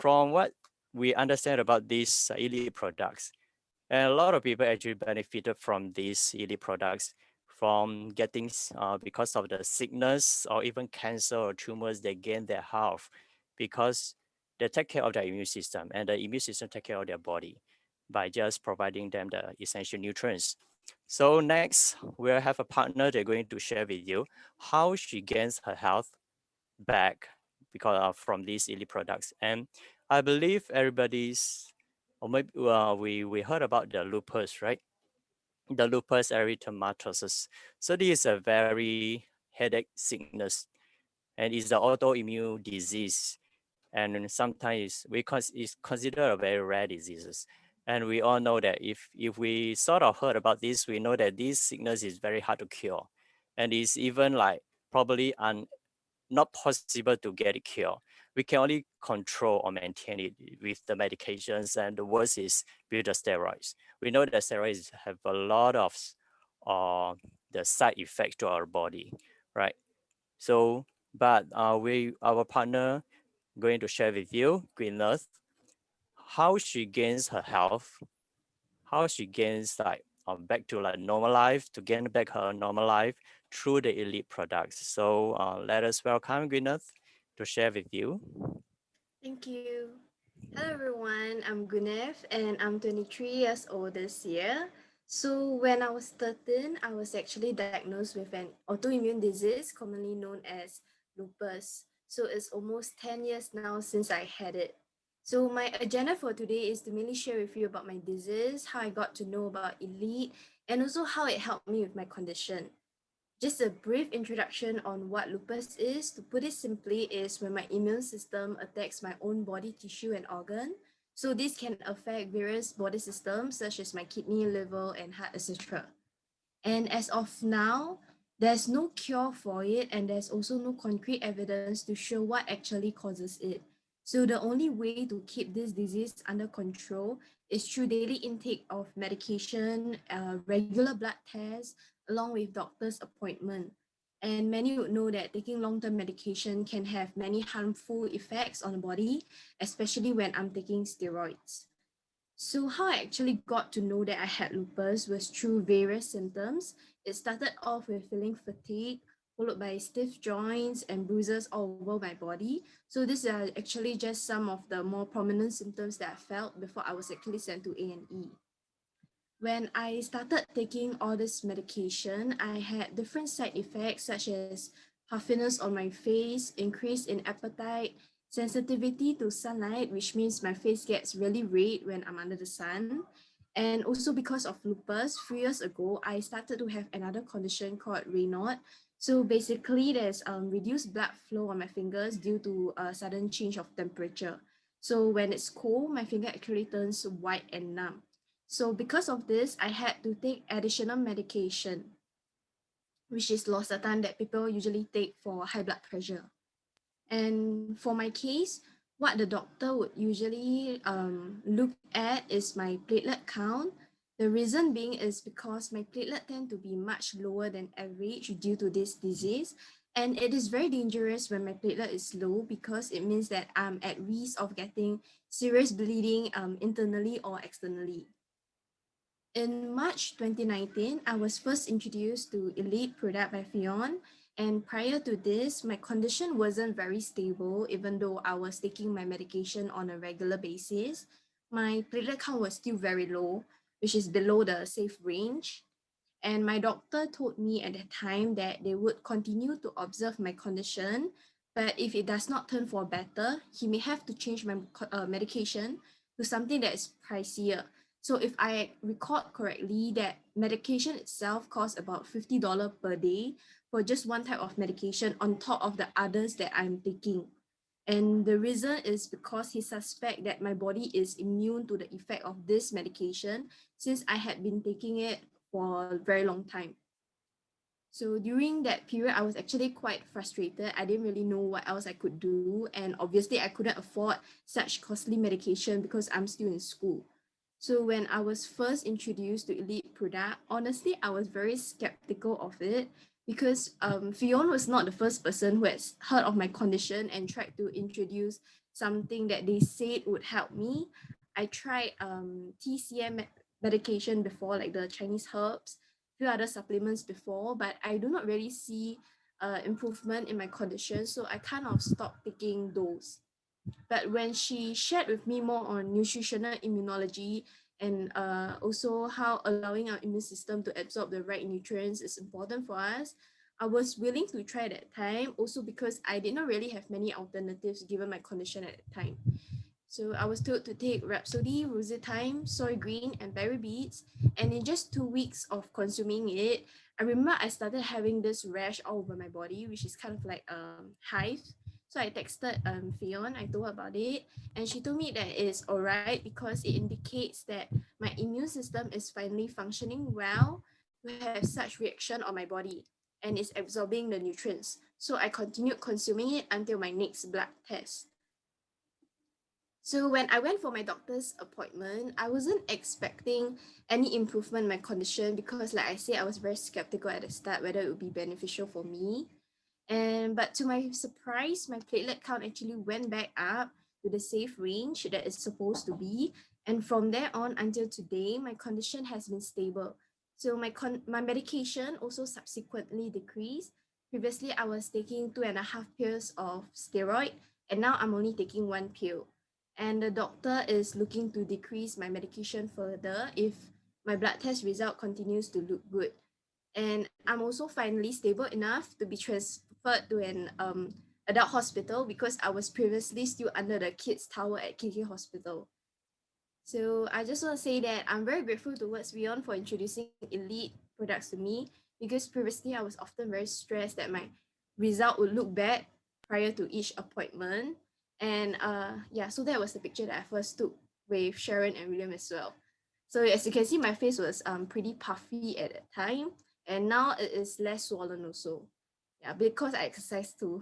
from what we understand about these elite products, and a lot of people actually benefited from these elite products from getting because of the sickness or even cancer or tumors, they gain their health because they take care of their immune system, and the immune system take care of their body by just providing them the essential nutrients. So next, we'll have a partner. They're going to share with you how she gains her health back because of from these elite products. And I believe everybody's, or maybe we heard about the lupus, right? The lupus erythematosus. So this is a very headache sickness, and it's the autoimmune disease. And sometimes it's considered a very rare disease. And we all know that if we sort of heard about this, we know that this sickness is very hard to cure, and it's even like probably not possible to get it cured. We can only control or maintain it with the medications, and the worst is with the steroids. We know that steroids have a lot of uh, the side effects to our body, right? So, but our partner going to share with you, Gwyneth, how she gains her health, how she gains like back to like normal life, to gain back her normal life through the elite products. So let us welcome Gwyneth to share with you. Thank you. Hello everyone, I'm Gwyneth and I'm 23 years old this year. So when I was 13, I was actually diagnosed with an autoimmune disease commonly known as lupus. So it's almost 10 years now since I had it. So my agenda for today is to mainly share with you about my disease, how I got to know about Elite, and also how it helped me with my condition. Just a brief introduction on what lupus is, to put it simply, is when my immune system attacks my own body tissue and organ. So this can affect various body systems such as my kidney, liver, and heart, etc. And as of now, there's no cure for it, and there's also no concrete evidence to show what actually causes it. So the only way to keep this disease under control is through daily intake of medication, regular blood tests, along with doctor's appointment. And many would know that taking long-term medication can have many harmful effects on the body, especially when I'm taking steroids. So how I actually got to know that I had lupus was through various symptoms. It started off with feeling fatigue, followed by stiff joints and bruises all over my body. So these are actually just some of the more prominent symptoms that I felt before I was actually sent to A&E. When I started taking all this medication, I had different side effects such as puffiness on my face, increase in appetite, sensitivity to sunlight, which means my face gets really red when I'm under the sun. And also because of lupus, 3 years ago, I started to have another condition called Raynaud. So basically, there's reduced blood flow on my fingers due to a sudden change of temperature. So when it's cold, my finger actually turns white and numb. So because of this, I had to take additional medication, which is losartan that people usually take for high blood pressure. And for my case, what the doctor would usually look at is my platelet count. The reason being is because my platelet tend to be much lower than average due to this disease. And it is very dangerous when my platelet is low because it means that I'm at risk of getting serious bleeding internally or externally. In March 2019, I was first introduced to Elite product by Fion, and prior to this, my condition wasn't very stable even though I was taking my medication on a regular basis. My platelet count was still very low, which is below the safe range. And my doctor told me at that time that they would continue to observe my condition, but if it does not turn for better, he may have to change my medication to something that is pricier. So if I recall correctly, that medication itself costs about $50 per day for just one type of medication on top of the others that I'm taking. And the reason is because he suspect that my body is immune to the effect of this medication since I had been taking it for a very long time. So during that period, I was actually quite frustrated. I didn't really know what else I could do. And obviously, I couldn't afford such costly medication because I'm still in school. So when I was first introduced to Elite product, honestly, I was very skeptical of it because Fion was not the first person who has heard of my condition and tried to introduce something that they said would help me. I tried TCM medication before, like the Chinese herbs, few other supplements before, but I do not really see improvement in my condition, so I kind of stopped taking those. But when she shared with me more on nutritional immunology and also how allowing our immune system to absorb the right nutrients is important for us, I was willing to try that time, also because I did not really have many alternatives given my condition at the time. So I was told to take Rhapsody, Rositime, Soy Green, and Berry Beets. And in just 2 weeks of consuming it, I remember I started having this rash all over my body, which is kind of like hive. So I texted Fion, I told her about it, and she told me that it's all right because it indicates that my immune system is finally functioning well to have such reaction on my body and is absorbing the nutrients. So I continued consuming it until my next blood test. So when I went for my doctor's appointment, I wasn't expecting any improvement in my condition because, like I said, I was very skeptical at the start whether it would be beneficial for me. But to my surprise, my platelet count actually went back up to the safe range that it's supposed to be. And from there on until today, my condition has been stable. So my medication also subsequently decreased. Previously, I was taking 2.5 pills of steroid, and now I'm only taking 1 pill. And the doctor is looking to decrease my medication further if my blood test result continues to look good. And I'm also finally stable enough to be transferred to an adult hospital because I was previously still under the kids tower at KK Hospital. So I just want to say that I'm very grateful towards Rion for introducing elite products to me because previously I was often very stressed that my result would look bad prior to each appointment. And yeah, so that was the picture that I first took with Sharon and William as well. So as you can see, my face was pretty puffy at that time, and now it is less swollen also. Yeah, because I exercise too.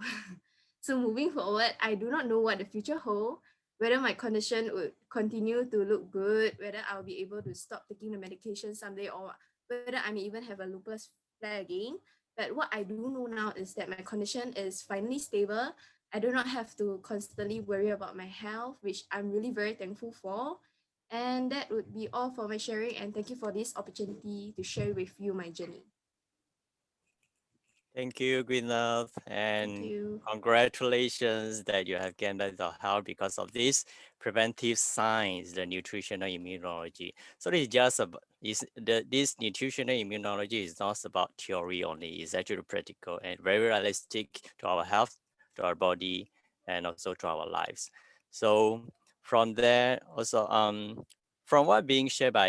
So moving forward, I do not know what the future holds, whether my condition would continue to look good, whether I'll be able to stop taking the medication someday, or whether I may even have a lupus flare again. But what I do know now is that my condition is finally stable. I do not have to constantly worry about my health, which I'm really very thankful for. And that would be all for my sharing. And thank you for this opportunity to share with you my journey. Thank you, Gwyneth, Thank and you. congratulations that you have gained the health because of this preventive science, the nutritional immunology. So it's just about this nutritional immunology is not about theory only. It's actually practical and very realistic to our health, to our body, and also to our lives. So from there, also from what being shared by